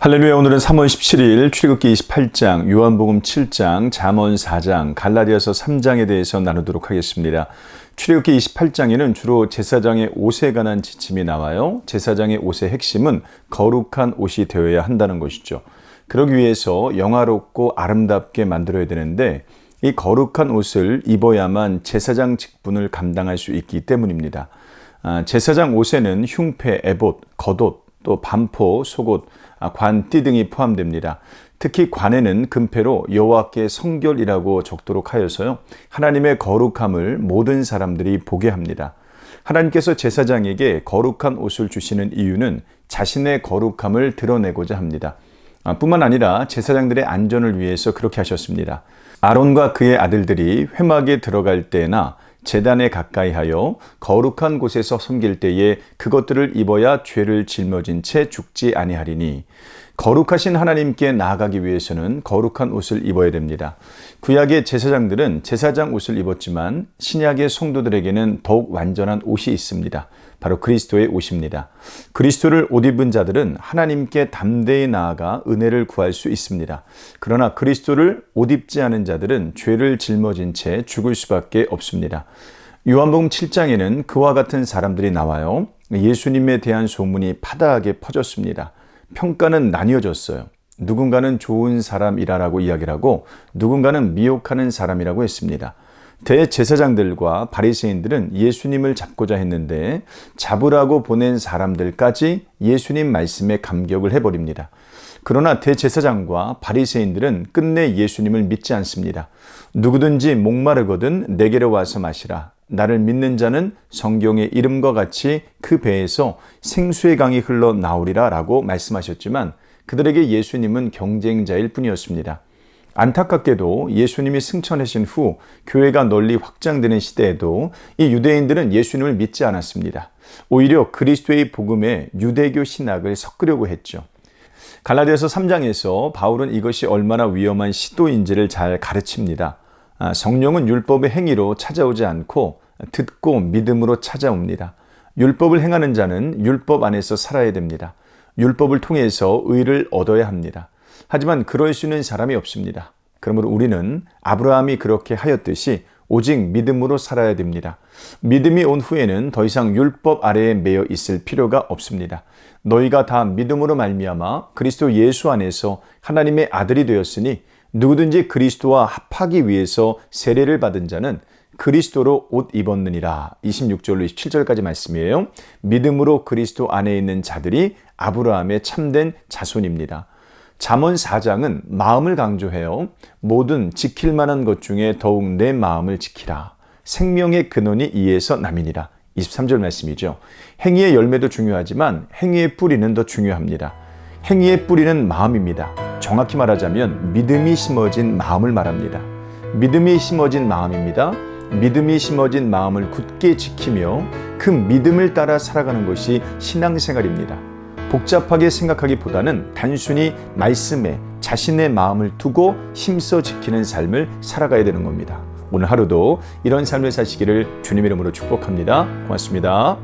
할렐루야. 오늘은 3월 17일 출애굽기 28장, 요한복음 7장, 잠언 4장, 갈라디아서 3장에 대해서 나누도록 하겠습니다. 출애굽기 28장에는 주로 제사장의 옷에 관한 지침이 나와요. 제사장의 옷의 핵심은 거룩한 옷이 되어야 한다는 것이죠. 그러기 위해서 영화롭고 아름답게 만들어야 되는데 이 거룩한 옷을 입어야만 제사장 직분을 감당할 수 있기 때문입니다. 제사장 옷에는 흉패, 에봇, 겉옷, 또 반포, 속옷, 관띠 등이 포함됩니다. 특히 관에는 금패로 여호와께 성결이라고 적도록 하여서요, 하나님의 거룩함을 모든 사람들이 보게 합니다. 하나님께서 제사장에게 거룩한 옷을 주시는 이유는 자신의 거룩함을 드러내고자 합니다. 뿐만 아니라 제사장들의 안전을 위해서 그렇게 하셨습니다. 아론과 그의 아들들이 회막에 들어갈 때나 제단에 가까이 하여 거룩한 곳에서 섬길 때에 그것들을 입어야 죄를 짊어진 채 죽지 아니하리니, 거룩하신 하나님께 나아가기 위해서는 거룩한 옷을 입어야 됩니다. 구약의 제사장들은 제사장 옷을 입었지만 신약의 성도들에게는 더욱 완전한 옷이 있습니다. 바로 그리스도의 옷입니다. 그리스도를 옷 입은 자들은 하나님께 담대히 나아가 은혜를 구할 수 있습니다. 그러나 그리스도를 옷 입지 않은 자들은 죄를 짊어진 채 죽을 수밖에 없습니다. 요한복음 7장에는 그와 같은 사람들이 나와요. 예수님에 대한 소문이 파다하게 퍼졌습니다. 평가는 나뉘어졌어요. 누군가는 좋은 사람이라고 이야기를 하고 누군가는 미혹하는 사람이라고 했습니다. 대제사장들과 바리새인들은 예수님을 잡고자 했는데 잡으라고 보낸 사람들까지 예수님 말씀에 감격을 해버립니다. 그러나 대제사장과 바리새인들은 끝내 예수님을 믿지 않습니다. 누구든지 목마르거든 내게로 와서 마시라. 나를 믿는 자는 성경의 이름과 같이 그 배에서 생수의 강이 흘러나오리라 라고 말씀하셨지만 그들에게 예수님은 경쟁자일 뿐이었습니다. 안타깝게도 예수님이 승천하신 후 교회가 널리 확장되는 시대에도 이 유대인들은 예수님을 믿지 않았습니다. 오히려 그리스도의 복음에 유대교 신학을 섞으려고 했죠. 갈라디아서 3장에서 바울은 이것이 얼마나 위험한 시도인지를 잘 가르칩니다. 성령은 율법의 행위로 찾아오지 않고 듣고 믿음으로 찾아옵니다. 율법을 행하는 자는 율법 안에서 살아야 됩니다. 율법을 통해서 의를 얻어야 합니다. 하지만 그럴 수 있는 사람이 없습니다. 그러므로 우리는 아브라함이 그렇게 하였듯이 오직 믿음으로 살아야 됩니다. 믿음이 온 후에는 더 이상 율법 아래에 매여 있을 필요가 없습니다. 너희가 다 믿음으로 말미암아 그리스도 예수 안에서 하나님의 아들이 되었으니 누구든지 그리스도와 합하기 위해서 세례를 받은 자는 그리스도로 옷 입었느니라. 26절로 27절까지 말씀이에요. 믿음으로 그리스도 안에 있는 자들이 아브라함의 참된 자손입니다. 잠언 4장은 마음을 강조해요. 모든 지킬 만한 것 중에 더욱 내 마음을 지키라. 생명의 근원이 이에서 남이니라. 23절 말씀이죠. 행위의 열매도 중요하지만 행위의 뿌리는 더 중요합니다. 행위의 뿌리는 마음입니다. 정확히 말하자면 믿음이 심어진 마음을 말합니다. 믿음이 심어진 마음입니다. 믿음이 심어진 마음을 굳게 지키며 그 믿음을 따라 살아가는 것이 신앙생활입니다. 복잡하게 생각하기보다는 단순히 말씀에 자신의 마음을 두고 힘써 지키는 삶을 살아가야 되는 겁니다. 오늘 하루도 이런 삶을 사시기를 주님 이름으로 축복합니다. 고맙습니다.